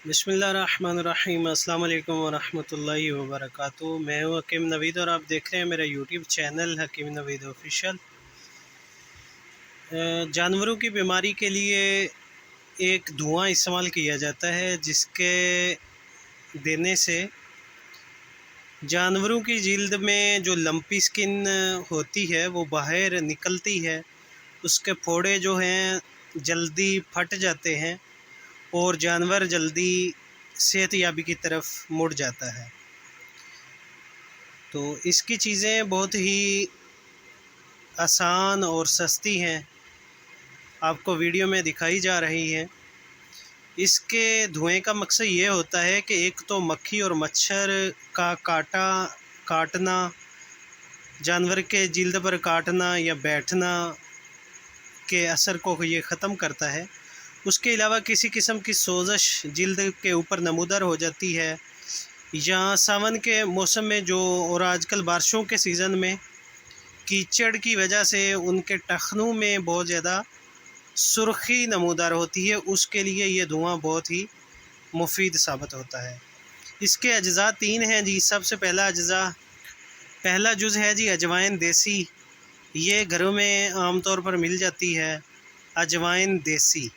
बिस्मिल्लाहिर्रहमानिर्रहीम। अस्सलाम वालेकुम वरहमतुल्लाहि वबरकातुहू। मैं हूँ हकीम नवीद और आप देख रहे हैं मेरा यूट्यूब चैनल हकीम नवीद ऑफिशियल। जानवरों की बीमारी के लिए एक धुआं इस्तेमाल किया जाता है जिसके देने से जानवरों की जिल्द में जो लंपी स्किन होती है वो बाहर निकलती है। उसके फोड़े जो हैं जल्दी फट जाते हैं और जानवर जल्दी सेहतयाबी की तरफ मुड़ जाता है। तो इसकी चीज़ें बहुत ही आसान और सस्ती हैं, आपको वीडियो में दिखाई जा रही हैं। इसके धुएं का मकसद ये होता है कि एक तो मक्खी और मच्छर का काटना, जानवर के जिल्द पर काटना या बैठना के असर को ये ख़त्म करता है। उसके अलावा किसी किस्म की सोजश जिल्द के ऊपर नमूदार हो जाती है, या सावन के मौसम में जो और आजकल बारिशों के सीज़न में कीचड़ की वजह से उनके टखनों में बहुत ज़्यादा सुर्खी नमूदार होती है, उसके लिए ये धुआं बहुत ही मुफीद साबित होता है। इसके अज्जा 3 हैं जी। सबसे पहला जुज़ है जी अजवाइन देसी। ये घरों में आमतौर पर मिल जाती है, अजवाइन देसी।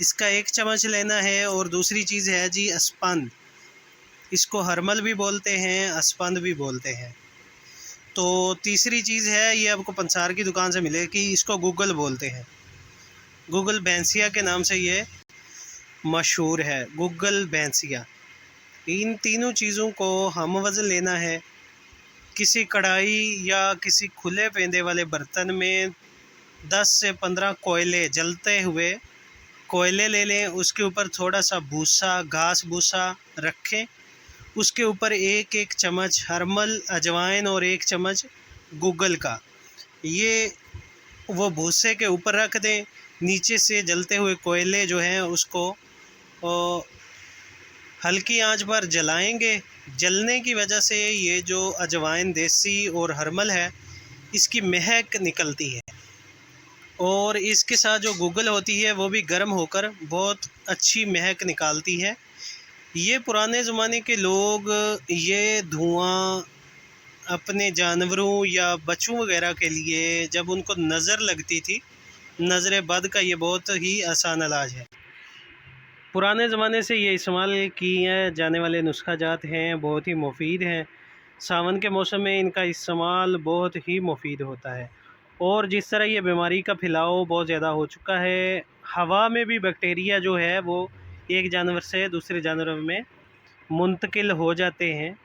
इसका 1 चम्मच लेना है। और दूसरी चीज़ है जी अस्पंद। इसको हरमल भी बोलते हैं, अस्पंद भी बोलते हैं। तो तीसरी चीज़ है, ये आपको पंसार की दुकान से मिलेगी, इसको गूगल बोलते हैं। गूगल बैंसिया के नाम से ये मशहूर है, गूगल बैंसिया। इन तीनों चीज़ों को हम वज़न लेना है। किसी कढ़ाई या किसी खुले पेंदे वाले बर्तन में 10 से 15 कोयले, जलते हुए कोयले ले लें। उसके ऊपर थोड़ा सा भूसा, घास भूसा रखें। उसके ऊपर 1-1 चम्मच हरमल, अजवाइन और 1 चम्मच गूगल का ये वो भूसे के ऊपर रख दें। नीचे से जलते हुए कोयले जो हैं उसको हल्की आंच पर जलाएंगे। जलने की वजह से ये जो अजवाइन देसी और हरमल है इसकी महक निकलती है, और इसके साथ जो गूगल होती है वो भी गर्म होकर बहुत अच्छी महक निकालती है। ये पुराने ज़माने के लोग ये धुआं अपने जानवरों या बच्चों वगैरह के लिए जब उनको नज़र लगती थी, नज़र बद का ये बहुत ही आसान इलाज है। पुराने ज़माने से ये इस्तेमाल किए जाने वाले नुस्खा जात हैं, बहुत ही मुफीद हैं। सावन के मौसम में इनका इस्तेमाल बहुत ही मुफीद होता है। और जिस तरह ये बीमारी का फैलाव बहुत ज़्यादा हो चुका है, हवा में भी बैक्टीरिया जो है वो एक जानवर से दूसरे जानवर में मुंतकिल हो जाते हैं।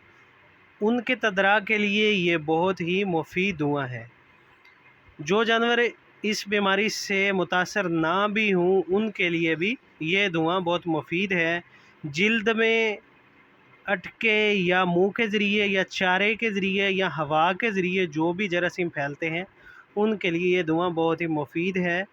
उनके तदरा के लिए ये बहुत ही मुफीद धुआं है। जो जानवर इस बीमारी से मुतासर ना भी हों उनके लिए भी ये धुआं बहुत मुफीद है। जिल्द में अटके या मुंह के ज़रिए या चारे के ज़रिए या हवा के ज़रिए जो भी जरासीम फैलते हैं उनके लिए ये धुआं बहुत ही मुफीद है।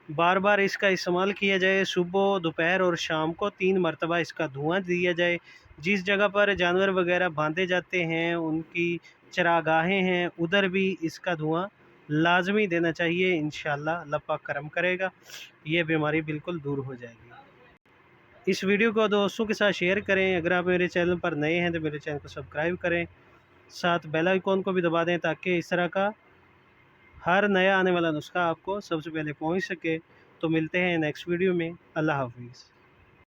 बार बार इसका इस्तेमाल किया जाए, सुबह, दोपहर और शाम को 3 मरतबा इसका धुआं दिया जाए। जिस जगह पर जानवर वगैरह बांधे जाते हैं, उनकी चरागाहें हैं, उधर भी इसका धुआं लाजमी देना चाहिए। इंशाअल्लाह अल्लाह पाक करम करेगा, ये बीमारी बिल्कुल दूर हो जाएगी। इस वीडियो को दोस्तों के साथ शेयर करें। अगर आप मेरे चैनल पर नए हैं तो मेरे चैनल को सब्सक्राइब करें, साथ बेल आइकॉन को भी दबा दें ताकि इस तरह का हर नया आने वाला नुस्खा आपको सबसे पहले पहुंच सके। तो मिलते हैं नेक्स्ट वीडियो में। अल्लाह हाफिज़।